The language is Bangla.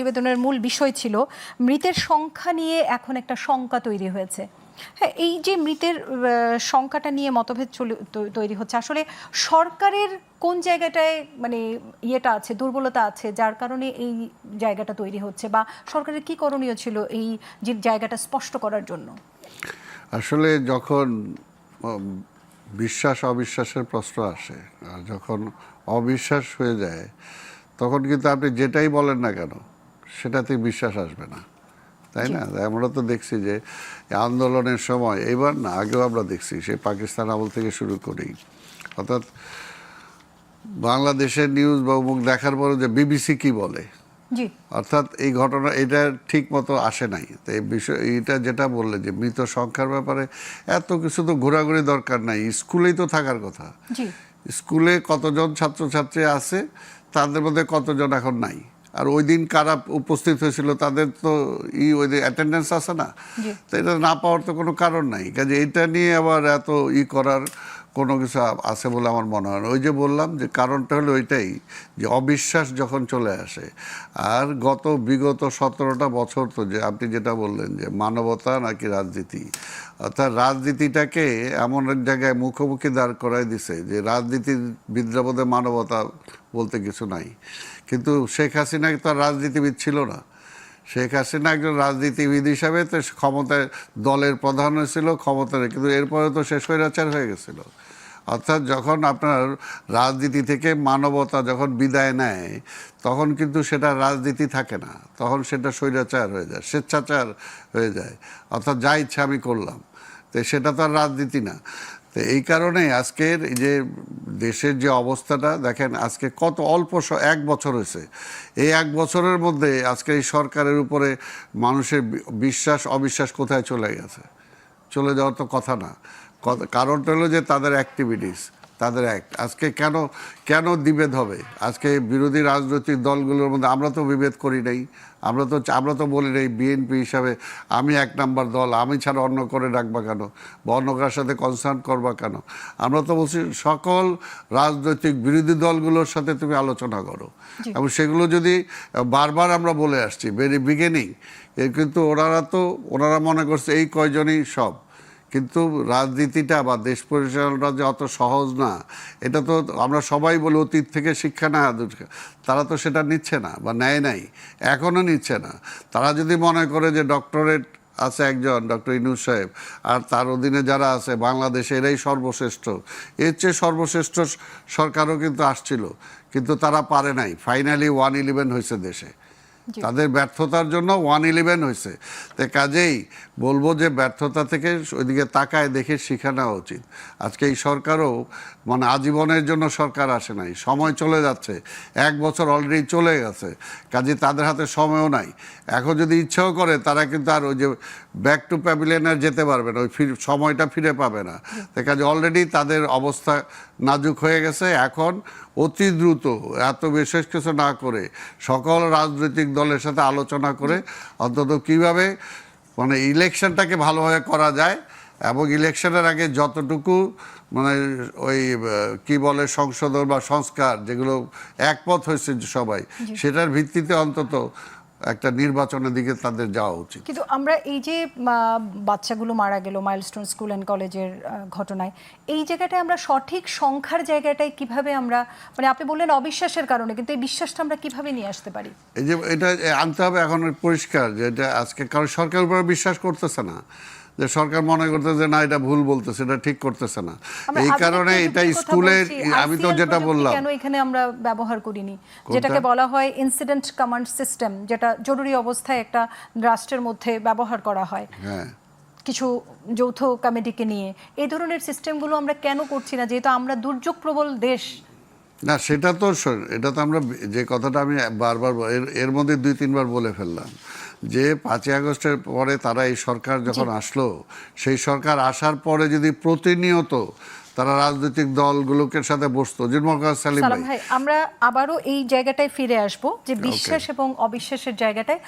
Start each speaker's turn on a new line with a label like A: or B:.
A: প্রতিবেদনের মূল বিষয় ছিল মৃতের সংখ্যা নিয়ে এখন একটা শঙ্কা তৈরি হয়েছে। হ্যাঁ, এই যে মৃতের সংখ্যাটা নিয়ে মতভেদ তৈরি হচ্ছে, আসলে সরকারের কোন জায়গাটায় মানে ইয়েটা আছে, দুর্বলতা আছে, যার কারণে এই জায়গাটা তৈরি হচ্ছে, বা সরকারের কি করণীয় ছিল এই যে জায়গাটা স্পষ্ট করার জন্য?
B: আসলে যখন বিশ্বাস অবিশ্বাসের প্রশ্ন আসে, আর যখন অবিশ্বাস হয়ে যায়, তখন কিন্তু আপনি যেটাই বলেন না কেন সেটাতে বিশ্বাস আসবে না, তাই না? আমরা তো দেখছি যে আন্দোলনের সময়, এবার না আগেও আমরা দেখছি, সেই পাকিস্তান আমল থেকে শুরু করেই, অর্থাৎ বাংলাদেশের নিউজ বা মুখ দেখার পরে যে বিবিসি কি বলে, অর্থাৎ এই ঘটনা এটা ঠিক মতো আসে নাই। তো এই বিষয় এটা যেটা বললে যে মৃত সংখ্যার ব্যাপারে এত কিছু তো ঘোরাঘুরি দরকার নাই, স্কুলেই তো থাকার কথা। স্কুলে কতজন ছাত্রছাত্রী আছে, তাদের মধ্যে কতজন এখন নাই, আর ওই দিন কারা উপস্থিত হয়েছিল তাদের তো ওই অ্যাটেন্ডেন্স আছে না, তো এটা না পাওয়ার তো কোনো কারণ নাই। কাজে এটা নিয়ে আবার এত করার কোনো কিছু আছে বলে আমার মনে হয় না। ওই যে বললাম যে কারণটা হলো ওইটাই, যে অবিশ্বাস যখন চলে আসে। আর বিগত 17টা বছর তো, যে আপনি যেটা বললেন যে মানবতা নাকি রাজনীতি, অর্থাৎ রাজনীতিটাকে এমন এক জায়গায় মুখোমুখি দাঁড় করাই দিছে যে রাজনীতির বিদ্রাপদে মানবতা বলতে কিছু নাই। কিন্তু শেখ হাসিনা তো রাজনীতিবিদ ছিল না। শেখ হাসিনা একজন রাজনীতিবিদ হিসাবে তো ক্ষমতায় দলের প্রধান হয়েছিল, ক্ষমতায়, কিন্তু এরপরে তো সে স্বৈরাচার হয়ে গেছিল। অর্থাৎ যখন আপনার রাজনীতি থেকে মানবতা যখন বিদায় নেয়, তখন কিন্তু সেটা রাজনীতি থাকে না, তখন সেটা স্বৈরাচার হয়ে যায়, স্বেচ্ছাচার হয়ে যায়, অর্থাৎ যা ইচ্ছা আমি করলাম। তো সেটা তো আর রাজনীতি না। তো এই কারণে আজকের এই যে দেশের যে অবস্থাটা দেখেন, আজকে কত অল্প 1 বছর হয়েছে, এই 1 বছরের মধ্যে আজকে এই সরকারের উপরে মানুষের বিশ্বাস অবিশ্বাস কোথায় চলে গেছে? চলে যাওয়ার তো কথা না। কারণটা হলো যে তাদের অ্যাক্টিভিটিস, তাদের অ্যাক্ট। আজকে কেন বিভেদ হবে? আজকে বিরোধী রাজনৈতিক দলগুলোর মধ্যে আমরা তো বিভেদ করি নাই, আমরা তো বলি নাই বিএনপি হিসাবে আমি 1 নাম্বার দল, আমি ছাড়া অন্য করে রাখবা কেন, বা অন্য কার সাথে কনসার্ন করবা কেন? আমরা তো বলছি সকল রাজনৈতিক বিরোধী দলগুলোর সাথে তুমি আলোচনা করো, এবং সেগুলো যদি বারবার আমরা বলে আসছি ভেরি বিগিনিং, কিন্তু ওনারা মনে করছে এই কয়জনই সব। কিন্তু রাজনীতিটা বা দেশ পরিচালনা যে অত সহজ না, এটা তো আমরা সবাই বলি অতীত থেকে শিক্ষা না, তারা তো সেটা নিচ্ছে না বা নেয় নাই, এখনও নিচ্ছে না। তারা যদি মনে করে যে ডক্টরেট আছে একজন, ডক্টর ইউনূস সাহেব, আর তার অধীনে যারা আছে বাংলাদেশে এরাই সর্বশ্রেষ্ঠ, এর চেয়ে সর্বশ্রেষ্ঠ সরকারও কিন্তু আসছিল, কিন্তু তারা পারে নাই। ফাইনালি 111 হয়েছে দেশে, তাদের ব্যর্থতার জন্য 111 হয়েছে। তো কাজেই বলবো যে ব্যর্থতা থেকে ওইদিকে তাকায় দেখে শিখা নেওয়া উচিত। আজকে এই সরকারও মানে আজীবনের জন্য সরকার আসে নাই, সময় চলে যাচ্ছে, 1 বছর অলরেডি চলে গেছে, কাজে তাদের হাতে সময়ও নাই। এখন যদি ইচ্ছাও করে তারা কিন্তু আর ওই যে ব্যাক টু প্যাভিলিয়নে যেতে পারবে না, ওই সময়টা ফিরে পাবে না। তো কাজে অলরেডি তাদের অবস্থা নাজুক হয়ে গেছে। এখন অতি দ্রুত এত বিশেষ কিছু না করে সকল রাজনৈতিক দলের সাথে আলোচনা করে অন্তত কিভাবে মানে ইলেকশনটাকে ভালোভাবে করা যায়, এবং ইলেকশনের আগে যতটুকু মানে ওই কি বলে সংশোধন বা সংস্কার যেগুলো একমত হয়েছে সবাই, সেটার ভিত্তিতে অন্তত একটা নির্বাচনের দিকে তাদের যাওয়া উচিত।
A: কিন্তু আমরা এই যে বাচ্চাগুলো মারা গেল মাইলস্টোন স্কুল অ্যান্ড কলেজের ঘটনায়, এই জায়গাটায় আমরা সঠিক সংখ্যার জায়গাটায় কিভাবে আমরা, মানে আপনি বললেন অবিশ্বাসের কারণে, কিন্তু এই বিশ্বাসটা আমরা কিভাবে নিয়ে আসতে পারি?
B: এই যে এটা আনতে হবে এখন পরিষ্কার, যে এটা আজকে কারণ সরকারের উপরে বিশ্বাস করতেছে না, যে সরকার মনে করতেছে না এটা ভুল বলতেছে, এটা ঠিক করতেছে না। এই কারণে এটা স্কুলে আমি তো যেটা বললাম,
A: কেন এখানে আমরা ব্যবহার করিনি যেটাকে বলা হয় ইনসিডেন্ট কমান্ড সিস্টেম, যেটা জরুরি অবস্থায় একটা রাষ্ট্রের মধ্যে ব্যবহার করা হয় কিছু যৌথ কমিটিকে নিয়ে, এই ধরনের সিস্টেমগুলো আমরা কেন করছি না, যেহেতু আমরা দুর্যোগ প্রবল দেশ?
B: না সেটা তো এটা তো আমরা যে কথাটা আমি বারবার এর মধ্যে 2-3 বার বলে ফেললাম, যে 5ই আগস্টের পরে তারা এই সরকার যখন আসলো, সেই সরকার আসার পরে যদি প্রতিনিয়ত তারা রাজনৈতিক দলগুলোকে সাথে বসতো,
A: সালাম ভাই, আমরা আবারও এই জায়গাটায় ফিরে আসবো যে বিশ্বাস এবং অবিশ্বাসের জায়গাটায়।